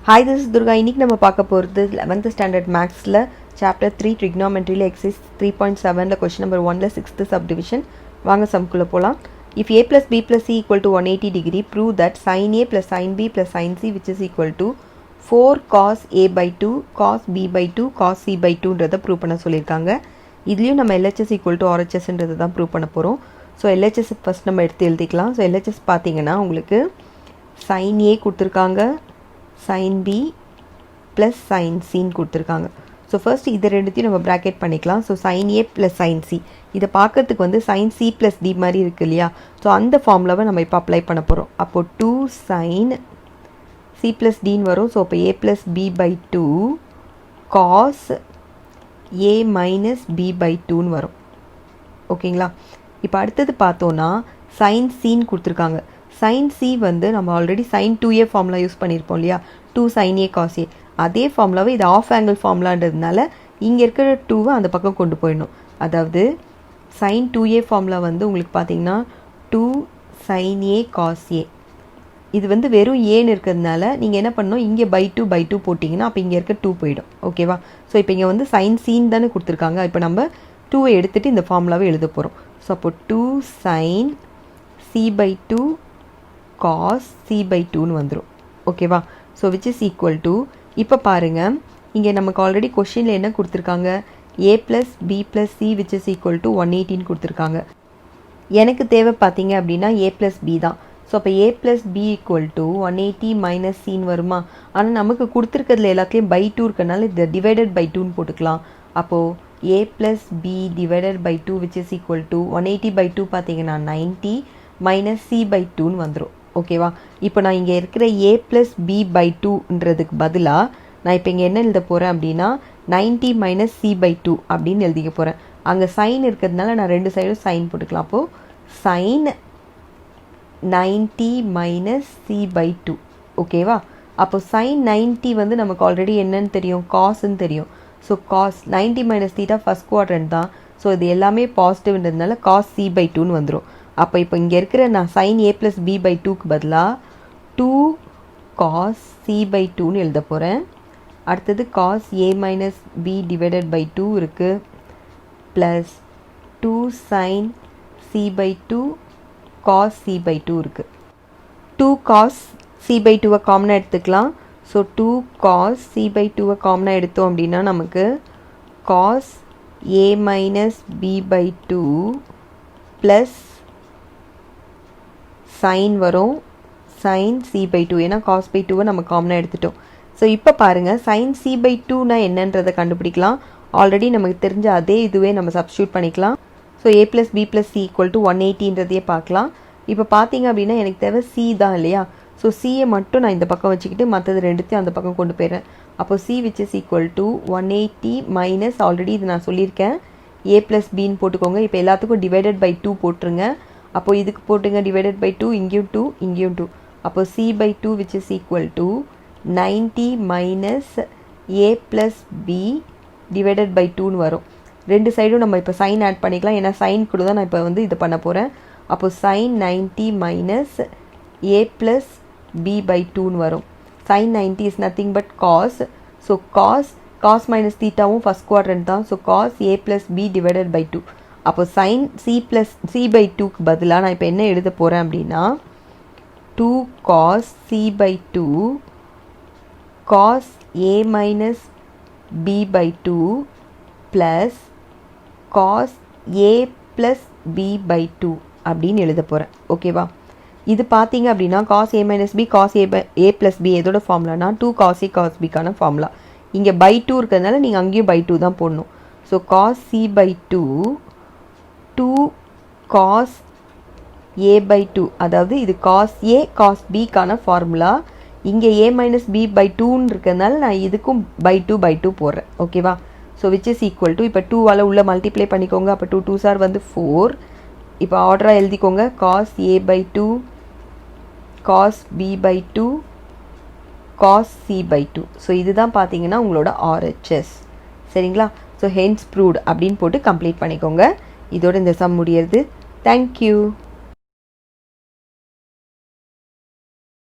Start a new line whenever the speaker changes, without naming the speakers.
Hi, this is Durga. இன்னைக்கு நம்ம பார்க்க போகிறது 11th ஸ்டாண்டர்ட் மேக்ஸில் சாப்டர் 3 ட்ரிக்னாமெட்ரியில் எக்ஸைஸ் 3.7ல கொஸ்டின் நம்பர் 1ல 6th சப்டிவிஷன். வாங்க சம்குள்ளே போகலாம். If a plus b plus c equal to 180 degree, prove that sin a plus sin b plus sin c which is equal to 4 cos a by 2 cos b by 2 cos c by 2ன்றதை prove பண்ண சொல்லியிருக்காங்க. இதுலேயும் நம்ம LHS equal to RHSன்றது தான் prove பண்ண போகிறோம். So LHS first நம்ம எடுத்து எழுதிக்கலாம். ஸோ LHS பார்த்தீங்கன்னா உங்களுக்கு sin a கொடுத்துருக்காங்க, sin b plus sin c கொடுத்துருக்காங்க. ஸோ ஃபர்ஸ்ட் இதை ரெண்டுத்தையும் நம்ம ப்ராக்கெட் பண்ணிக்கலாம். So sin a plus sin c இதை பார்க்கறதுக்கு வந்து sin c plus d மாதிரி இருக்குது இல்லையா? ஸோ அந்த ஃபார்முலாவை நம்ம இப்போ அப்ளை பண்ண போகிறோம். அப்போது 2 sin c plus dன்னு வரும். ஸோ இப்போ a plus b by 2 cos a minus b by 2ன்னு வரும். ஓகேங்களா? இப்போ அடுத்தது பார்த்தோன்னா sin cன்னு கொடுத்துருக்காங்க. sin c வந்து நம்ம already sin 2a formula use பண்ணியிருப்போம் இல்லையா? 2 sin a cos a அதே ஃபார்முலாவை இது ஆஃப் ஆங்கிள் ஃபார்முலான்றதுனால இங்கே இருக்கிற 2வை அந்த பக்கம் கொண்டு போயிடணும். அதாவது sin 2a ஃபார்முலா வந்து உங்களுக்கு பார்த்தீங்கன்னா 2 sin a cos a இது வந்து வெறும் ஏன்னு இருக்கிறதுனால நீங்கள் என்ன பண்ணணும், இங்கே by 2 போட்டிங்கன்னா அப்போ இங்கே இருக்க 2 போயிடும். ஓகேவா? ஸோ இப்போ இங்கே வந்து sin c தானே கொடுத்துருக்காங்க. இப்போ நம்ம 2வை எடுத்துகிட்டு இந்த ஃபார்முலாவை எழுத போகிறோம். ஸோ அப்போ 2 sin c by 2 cos c by 2ன்னு வந்துடும். ஓகேவா? So which is equal to, இப்போ பாருங்கள் இங்கே நமக்கு ஆல்ரெடி கொஷினில் என்ன கொடுத்துருக்காங்க, a plus b plus c which is equal to 180 கொடுத்துருக்காங்க. எனக்கு தேவை பார்த்தீங்க அப்படின்னா a ப்ளஸ் b தான். ஸோ அப்போ a plus b equal to 180 minus சின்னு வருமா? ஆனால் நமக்கு கொடுத்துருக்கிறதுல எல்லாத்துலேயும் பை 2 இருக்கிறதுனால இதை டிவைடட் பை 2ன்னு போட்டுக்கலாம். அப்போது a plus b divided by 2 which is equal to 180 by 2 பார்த்தீங்கன்னா 90 மைனஸ் c பை 2ன்னு வந்துடும். ஓகேவா? இப்போ நான் இங்கே இருக்கிற a ப்ளஸ் b பை 2ன்றதுக்கு பதிலாக நான் இப்போ இங்கே என்ன எழுத போகிறேன் அப்படின்னா 90 மைனஸ் c பை 2 அப்படின்னு எழுதிக்க போகிறேன். அங்கே சைன் இருக்கிறதுனால நான் ரெண்டு சைடும் சைன் போட்டுக்கலாம். அப்போது சைன் 90 மைனஸ் c பை 2. ஓகேவா? அப்போ சைன் 90 வந்து நமக்கு ஆல்ரெடி என்னன்னு தெரியும், காஸ்ன்னு தெரியும். So cos 90 minus theta first quadrant தான். ஸோ இது எல்லாமே பாசிட்டிவ்ன்றதுனால காஸ் c பை 2ன்னு வந்துடும். அப்போ இப்போ இங்கே இருக்கிற நான் sine a plus b by 2க்கு பதிலாக 2 cos c பை 2ன்னு எழுத போகிறேன். அடுத்தது cos a minus b divided by 2 இருக்குது, plus 2 sin c by 2 cos c by 2 இருக்குது. 2 cos c பை 2வை காமனாக எடுத்துக்கலாம். ஸோ 2 cos c பை 2வை காமனாக எடுத்தோம் அப்படின்னா நமக்கு cos a minus b by 2 plus sine வரும் சைன் c பை 2, ஏன்னா cos பை 2வை நம்ம காமனாக எடுத்துட்டோம். ஸோ இப்போ பாருங்கள் சைன் c பை 2னா என்னன்றதை கண்டுபிடிக்கலாம். ஆல்ரெடி நமக்கு தெரிஞ்ச அதே இதுவே நம்ம சப்ஸ்டியூட் பண்ணிக்கலாம். So a plus b plus c equal to 180ன்றதையே பார்க்கலாம். இப்போ பார்த்தீங்க அப்படின்னா எனக்கு தேவை c தான் இல்லையா? ஸோ சியை மட்டும் நான் இந்த பக்கம் வச்சுக்கிட்டு மற்றது ரெண்டுத்தையும் அந்த பக்கம் கொண்டு போயிடுறேன். அப்போ c which is equal to 180 minus already இது நான் சொல்லியிருக்கேன் a ப்ளஸ் பின்னு போட்டுக்கோங்க. இப்போ எல்லாத்துக்கும் டிவைடட் பை 2 போட்டுருங்க. அப்போது இதுக்கு போட்டுங்க டிவைடட் பை 2, இங்கேயும் 2 இங்கேயும் 2. அப்போது c by 2 which is equal to 90 minus a plus b divided by 2ன்னு வரும். ரெண்டு சைடும் நம்ம இப்போ சைன் ஆட் பண்ணிக்கலாம், ஏன்னா சைன் கூட தான் நான் இப்போ வந்து இது பண்ண போகிறேன். அப்போது sine 90 minus a plus b by 2ன்னு வரும். Sine 90 is nothing but cos. So cos minus தீட்டாவும் ஃபஸ்ட் குவாட்ரண்ட் தான். So cos a plus b divided by 2. அப்போ sine c plus c by 2க்கு பதிலாக நான் இப்போ என்ன எழுத போகிறேன் அப்படின்னா 2 cos c by 2 cos a minus b by 2 plus cos a plus b by 2 அப்படின்னு எழுத போகிறேன். ஓகேவா? இது பார்த்தீங்க அப்படின்னா cos a minus b cos a plus b எதோட ஃபார்முலானா 2 cos a cos bக்கான ஃபார்முலா. இங்கே பை 2 இருக்கிறதுனால நீங்கள் அங்கேயும் பை 2 தான் போடணும். So cos c by 2 2 cos a by 2, அதாவது இது cos a cos bக்கான ஃபார்முலா. இங்கே a மைனஸ் b பை 2ன்னு இருக்கிறதுனால நான் இதுக்கும் பை 2 போடுறேன். ஓகேவா? So which is equal to இப்போ 2வால் உள்ள மல்டிப்ளை பண்ணிக்கோங்க. அப்போ 2 2s ஆர் வந்து 4. இப்போ ஆர்டராக எழுதிக்கோங்க cos a by 2 cos b by 2 cos c by 2. So இதுதான் பார்த்தீங்கன்னா உங்களோட RHS. சரிங்களா? ஸோ ஹென்ஸ் ப்ரூவ்ட் அப்படின்னு போட்டு கம்ப்ளீட் பண்ணிக்கோங்க. இதோட இந்த சம் முடியறது. தேங்க்யூ.